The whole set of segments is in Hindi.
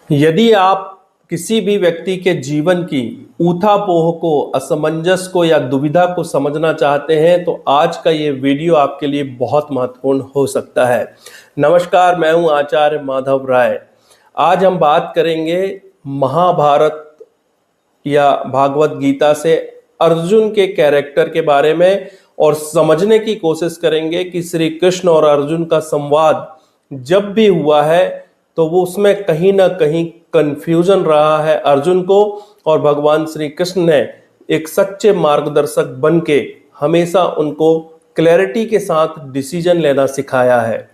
यदि आप किसी भी व्यक्ति के जीवन की ऊथापोह को, असमंजस को या दुविधा को समझना चाहते हैं तो आज का ये वीडियो आपके लिए बहुत महत्वपूर्ण हो सकता है। नमस्कार, मैं हूं आचार्य माधव राय। आज हम बात करेंगे महाभारत या भागवत गीता से अर्जुन के कैरेक्टर के बारे में और समझने की कोशिश करेंगे कि श्री कृष्ण और अर्जुन का संवाद जब भी हुआ है तो वो उसमें कहीं ना कहीं कंफ्यूजन रहा है अर्जुन को, और भगवान श्री कृष्ण ने एक सच्चे मार्गदर्शक बन के हमेशा उनको क्लैरिटी के साथ डिसीजन लेना सिखाया है।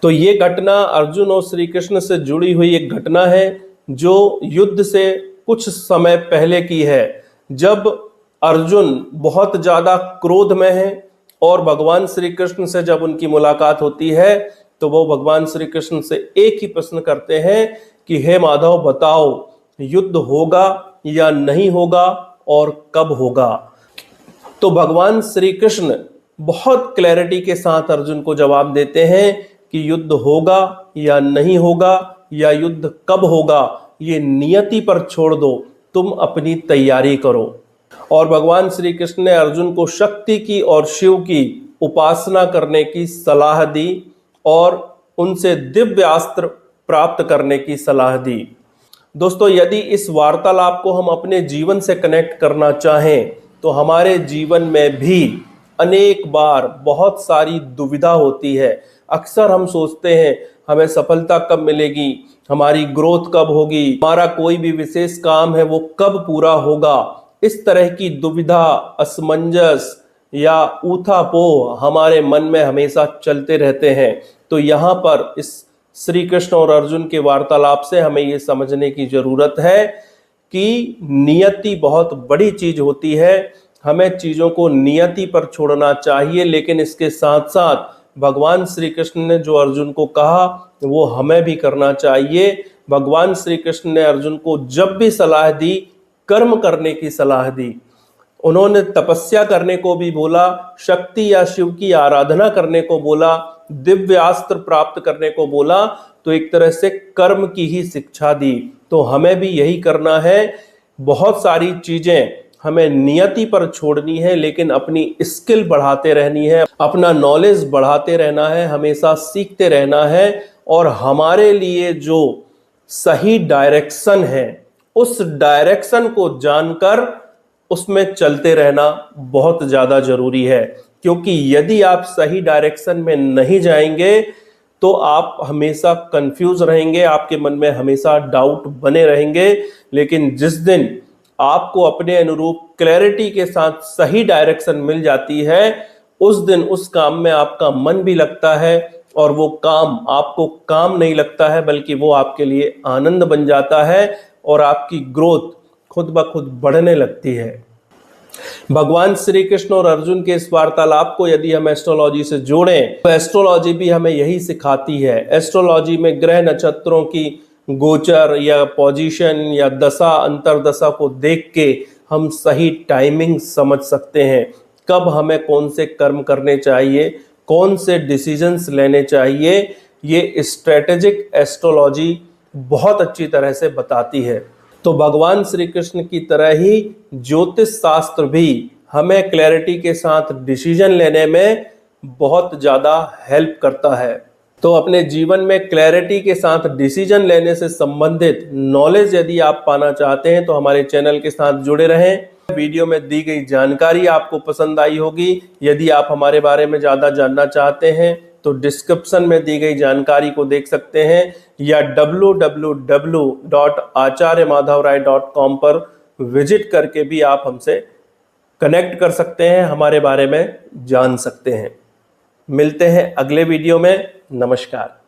तो ये घटना अर्जुन और श्री कृष्ण से जुड़ी हुई एक घटना है जो युद्ध से कुछ समय पहले की है, जब अर्जुन बहुत ज्यादा क्रोध में है और भगवान श्री कृष्ण से जब उनकी मुलाकात होती है तो वो भगवान श्री कृष्ण से एक ही प्रश्न करते हैं कि हे माधव, बताओ युद्ध होगा या नहीं होगा और कब होगा। तो भगवान श्री कृष्ण बहुत क्लैरिटी के साथ अर्जुन को जवाब देते हैं कि युद्ध होगा या नहीं होगा या युद्ध कब होगा ये नियति पर छोड़ दो, तुम अपनी तैयारी करो। और भगवान श्री कृष्ण ने अर्जुन को शक्ति की और शिव की उपासना करने की सलाह दी और उनसे दिव्य अस्त्र प्राप्त करने की सलाह दी। दोस्तों, यदि इस वार्तालाप को हम अपने जीवन से कनेक्ट करना चाहें तो हमारे जीवन में भी अनेक बार बहुत सारी दुविधा होती है। अक्सर हम सोचते हैं हमें सफलता कब मिलेगी, हमारी ग्रोथ कब होगी, हमारा कोई भी विशेष काम है वो कब पूरा होगा। इस तरह की दुविधा, असमंजस या ऊथापोह हमारे मन में हमेशा चलते रहते हैं। तो यहाँ पर इस श्री कृष्ण और अर्जुन के वार्तालाप से हमें ये समझने की जरूरत है कि नियति बहुत बड़ी चीज होती है। हमें चीजों को नियति पर छोड़ना चाहिए, लेकिन इसके साथ साथ भगवान श्री कृष्ण ने जो अर्जुन को कहा वो हमें भी करना चाहिए। भगवान श्री कृष्ण ने अर्जुन को जब भी सलाह दी, कर्म करने की सलाह दी। उन्होंने तपस्या करने को भी बोला, शक्ति या शिव की आराधना करने को बोला, दिव्य अस्त्र प्राप्त करने को बोला, तो एक तरह से कर्म की ही शिक्षा दी। तो हमें भी यही करना है। बहुत सारी चीजें हमें नियति पर छोड़नी है, लेकिन अपनी स्किल बढ़ाते रहनी है, अपना नॉलेज बढ़ाते रहना है, हमेशा सीखते रहना है। और हमारे लिए जो सही डायरेक्शन है उस डायरेक्शन को जानकर उसमें चलते रहना बहुत ज्यादा जरूरी है। क्योंकि यदि आप सही डायरेक्शन में नहीं जाएंगे तो आप हमेशा कंफ्यूज रहेंगे, आपके मन में हमेशा डाउट बने रहेंगे। लेकिन जिस दिन आपको अपने अनुरूप क्लैरिटी के साथ सही डायरेक्शन मिल जाती है, उस दिन उस काम में आपका मन भी लगता है और वो काम आपको काम नहीं लगता है, बल्कि वो आपके लिए आनंद बन जाता है और आपकी ग्रोथ खुद ब खुद बढ़ने लगती है। भगवान श्री कृष्ण और अर्जुन के इस वार्तालाप को यदि हम एस्ट्रोलॉजी से जोड़ें तो एस्ट्रोलॉजी भी हमें यही सिखाती है। एस्ट्रोलॉजी में ग्रह नक्षत्रों की गोचर या पोजीशन या दशा अंतरदशा को देख के हम सही टाइमिंग समझ सकते हैं, कब हमें कौन से कर्म करने चाहिए, कौन से डिसीजंस लेने चाहिए। ये स्ट्रेटेजिक एस्ट्रोलॉजी बहुत अच्छी तरह से बताती है। तो भगवान श्री कृष्ण की तरह ही ज्योतिष शास्त्र भी हमें क्लैरिटी के साथ डिसीजन लेने में बहुत ज्यादा हेल्प करता है। तो अपने जीवन में क्लैरिटी के साथ डिसीजन लेने से संबंधित नॉलेज यदि आप पाना चाहते हैं तो हमारे चैनल के साथ जुड़े रहें। वीडियो में दी गई जानकारी आपको पसंद आई होगी। यदि आप हमारे बारे में ज्यादा जानना चाहते हैं तो डिस्क्रिप्शन में दी गई जानकारी को देख सकते हैं या www.acharyamadhavrai.com पर विजिट करके भी आप हमसे कनेक्ट कर सकते हैं, हमारे बारे में जान सकते हैं। मिलते हैं अगले वीडियो में। नमस्कार।